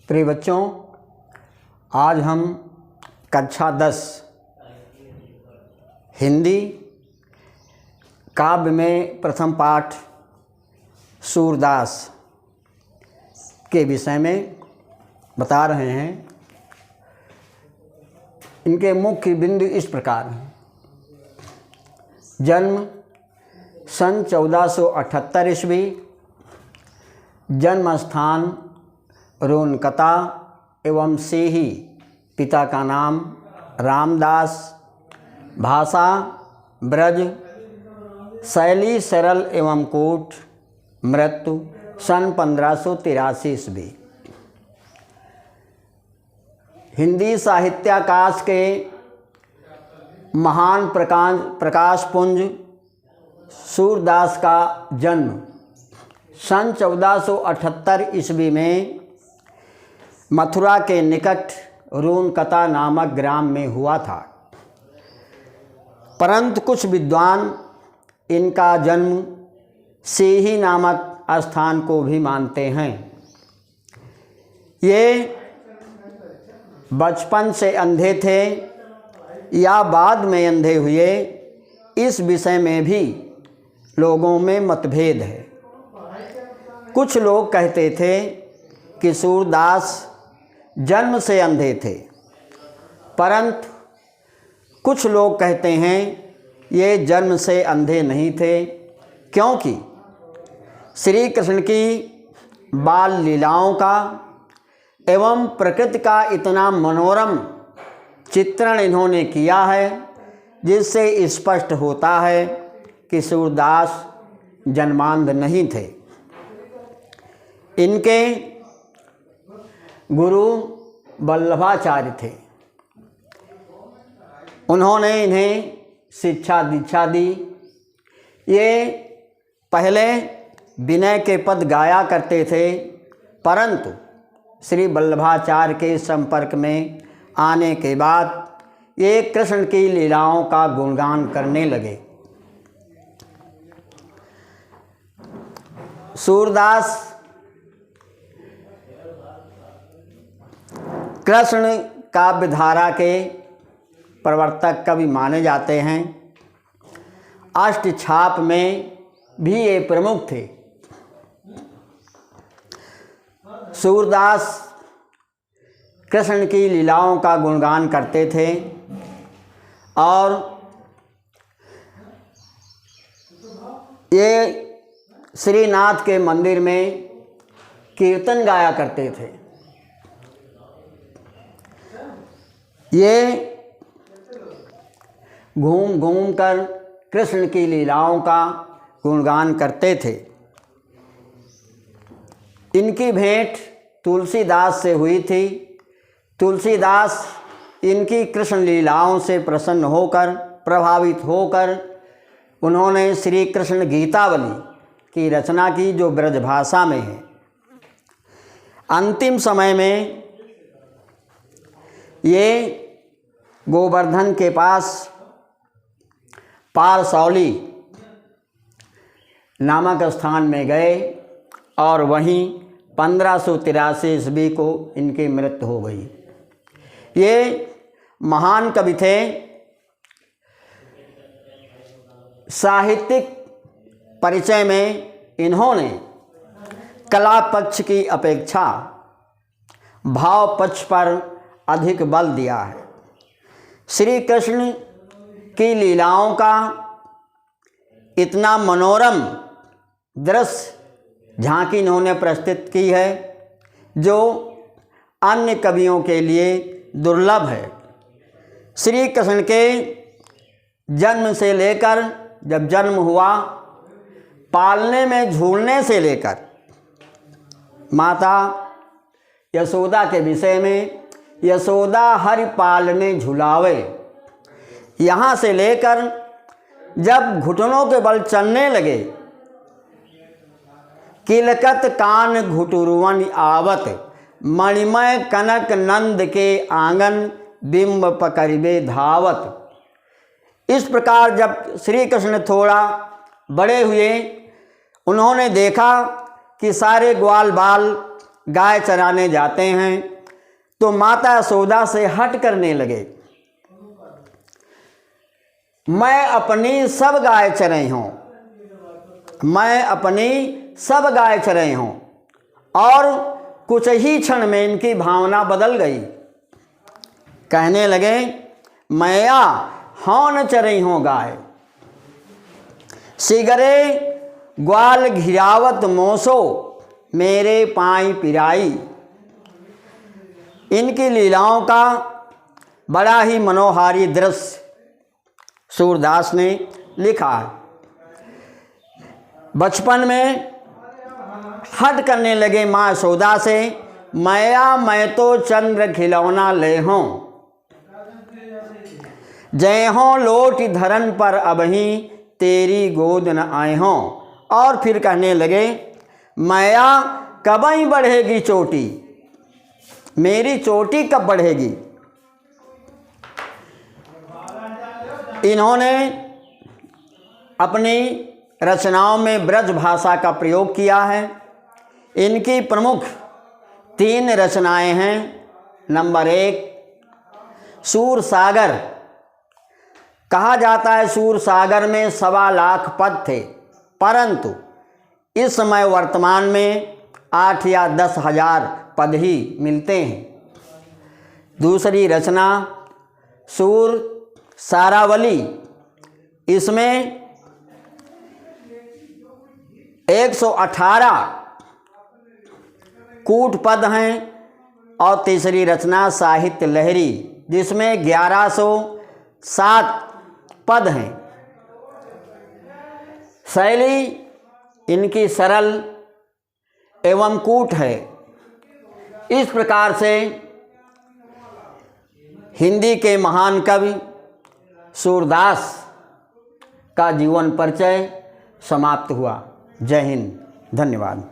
प्रिय बच्चों, आज हम कक्षा 10 हिंदी काव्य में प्रथम पाठ सूरदास के विषय में बता रहे हैं। इनके मुख्य बिंदु इस प्रकार हैं। जन्म सन 1478 ईस्वी, जन्म स्थान रोनकता एवं सेही, पिता का नाम रामदास, भाषा ब्रज, शैली सरल एवं कूट, मृत्यु सन 1583 ईस्वी। हिंदी साहित्याकाश के महान प्रकाश पुंज सूरदास का जन्म सन 1478 ईस्वी में मथुरा के निकट रोनकता नामक ग्राम में हुआ था, परंतु कुछ विद्वान इनका जन्म सेही नामक स्थान को भी मानते हैं। ये बचपन से अंधे थे या बाद में अंधे हुए, इस विषय में भी लोगों में मतभेद है। कुछ लोग कहते थे कि सूरदास जन्म से अंधे थे, परंतु कुछ लोग कहते हैं ये जन्म से अंधे नहीं थे, क्योंकि श्री कृष्ण की बाल लीलाओं का एवं प्रकृति का इतना मनोरम चित्रण इन्होंने किया है, जिससे स्पष्ट होता है कि सूरदास जन्मांध नहीं थे। इनके गुरु वल्लभाचार्य थे। उन्होंने इन्हें शिक्षा दीक्षा दी। ये पहले विनय के पद गाया करते थे, परंतु श्री वल्लभाचार्य के संपर्क में आने के बाद ये कृष्ण की लीलाओं का गुणगान करने लगे। सूरदास कृष्ण काव्यधारा के प्रवर्तक कवि माने जाते हैं। अष्टछाप में भी ये प्रमुख थे। सूरदास कृष्ण की लीलाओं का गुणगान करते थे और ये श्रीनाथ के मंदिर में कीर्तन गाया करते थे। ये घूम घूम कर कृष्ण की लीलाओं का गुणगान करते थे। इनकी भेंट तुलसीदास से हुई थी। तुलसीदास इनकी कृष्ण लीलाओं से प्रसन्न होकर, प्रभावित होकर उन्होंने श्री कृष्ण गीतावली की रचना की, जो ब्रज भाषा में है। अंतिम समय में ये गोवर्धन के पास पारसौली नामक स्थान में गए और वहीं 1583 ईस्वी को इनकी मृत्यु हो गई। ये महान कवि थे। साहित्यिक परिचय में इन्होंने कला पक्ष की अपेक्षा भाव पक्ष पर अधिक बल दिया है। श्री कृष्ण की लीलाओं का इतना मनोरम दृश्य झांकी इन्होंने प्रस्तुत की है, जो अन्य कवियों के लिए दुर्लभ है। श्री कृष्ण के जन्म से लेकर, जब जन्म हुआ, पालने में झूलने से लेकर माता यशोदा के विषय में, यशोदा हरि पालने झुलावे, यहाँ से लेकर जब घुटनों के बल चलने लगे, किलकत कान घुटुरवन आवत, मणिमय कनक नंद के आंगन, बिंब पकड़बे धावत। इस प्रकार जब श्री कृष्ण थोड़ा बड़े हुए, उन्होंने देखा कि सारे ग्वाल बाल गाय चराने जाते हैं तो माता यशोदा से हट करने लगे। मैं अपनी सब गाय चराई हूँ, मैं अपनी सब गाय चराई हूँ। और कुछ ही क्षण में इनकी भावना बदल गई। कहने लगे, मैया हौन चरई हूँ गाय, सिगरे ग्वाल घिरावत मोसो मेरे पाई पिराई। इनकी लीलाओं का बड़ा ही मनोहारी दृश्य सूरदास ने लिखा है। बचपन में हट करने लगे माँ यशोदा से, मैया मैं तो चंद्र खिलौना ले हूँ, जय हों लोट धरन पर अबही तेरी गोद न आए हों। और फिर कहने लगे, मैया कबई बढ़ेगी चोटी, मेरी चोटी कब बढ़ेगी। इन्होंने अपनी रचनाओं में ब्रज भाषा का प्रयोग किया है। इनकी प्रमुख 3 रचनाएं हैं। नंबर 1 सूरसागर। कहा जाता है सूरसागर में 1.25 लाख पद थे, परंतु इस समय वर्तमान में 8 या 10 हजार पद ही मिलते हैं। दूसरी रचना सूर सारावली, इसमें 118 कूट पद हैं। और तीसरी रचना साहित्य लहरी, जिसमें 1107 पद हैं। शैली इनकी सरल एवं कूट है। इस प्रकार से हिंदी के महान कवि सूरदास का जीवन परिचय समाप्त हुआ। जय हिंद, धन्यवाद।